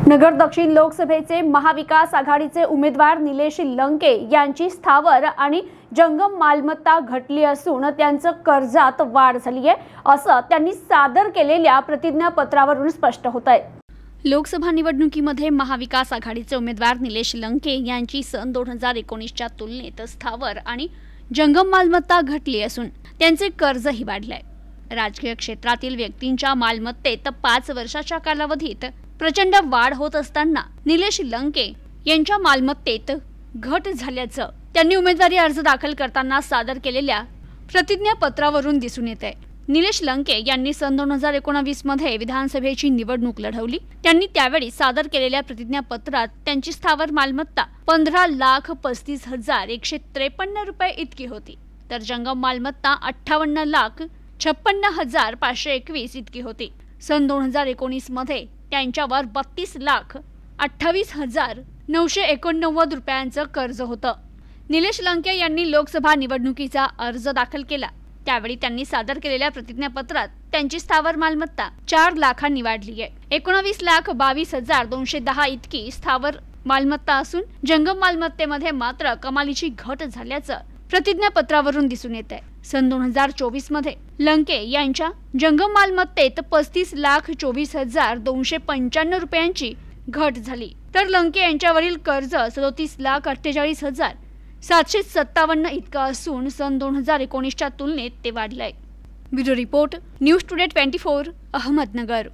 नगर दक्षिण लोकसभेचे महाविकास आघाडीचे उमेदवार निलेश लंके यांची स्थावर आणि जंगम मालमत्ता घटली असून त्यांचं कर्जात वाढ झाली आहे असं त्यांनी सादर केलेल्या प्रतिज्ञापत्रावरून स्पष्ट होत आहे। लोकसभा निवडणुकीमध्ये महाविकास आघाडीचे उमेदवार निलेश लंके यांची सन 2019च्या तुलनेत स्थावर आणि जंगम मालमत्ता घटली असून त्यांचे कर्जही वाढले आहे। राजकीय क्षेत्रातील व्यक्तींच्या मालमत्तेत 5 वर्षाच्या कालावधीत प्रचंड वाढ होत असताना निलेश लंके यांच्या मालमत्तेत घट झाल्याचं त्यांनी उमेदवारी अर्ज दाखल करताना सादर केलेल्या प्रतिज्ञापत्रावरून दिसून येत आहे। निलेश लंके यांनी सन 2019 मध्ये विधानसभेची निवडणूक लढवली। त्यांनी त्यावेळी सादर केलेल्या प्रतिज्ञापत्रात त्यांची स्थावर मालमत्ता 15,35,153 रुपये इतकी होती, तर जंगम मालमत्ता 58,56,521 इतकी होती। सन 2019 मध्ये त्यांच्यावर 32,28,989 रुपयांचं कर्ज होतं। निलेश लंके यांनी लोकसभा निवडणुकीचा अर्ज दाखल केला, त्यावेळी त्यांनी सादर केलेल्या प्रतिज्ञापत्रात त्यांची स्थावर मालमत्ता 4 लाखांनी वाढली आहे। 19,22,210 इतकी स्थावर मालमत्ता असून जंगम मालमत्तेमध्ये मात्र कमालीची घट झाल्याचं प्रतिज्ञापत्रावरून दिसून येत आहे। सन 2024 मध्ये लंके यांच्या जंगम मालमत्तेत 35,24,295 रुपयांची घट झाली, तर लंके यांच्यावरील कर्ज 37,48,757 इतकं असून सन 2019च्या तुलनेत ते वाढलंय। Bureau report, news today 24, Ahmednagar.